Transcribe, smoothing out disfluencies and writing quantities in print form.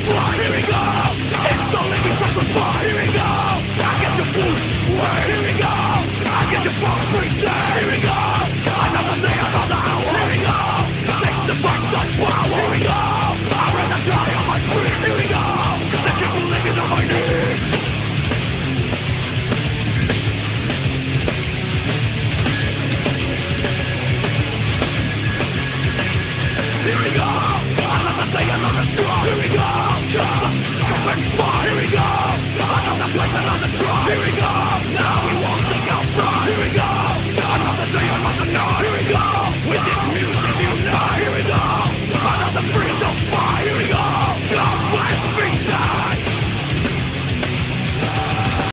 fly, here we go. It's the living sacrifice, here we go. I get your foolish way, here we go. I get your false pretense, here we go. Another day, another hour, here we go. Take the back, that's power, here we go. I rather die on my feet, here we go. They keep living on my knees. Here we go. Another day, another straw, here we go. Just a fire, here we go. Another place, another straw, here we go. Now we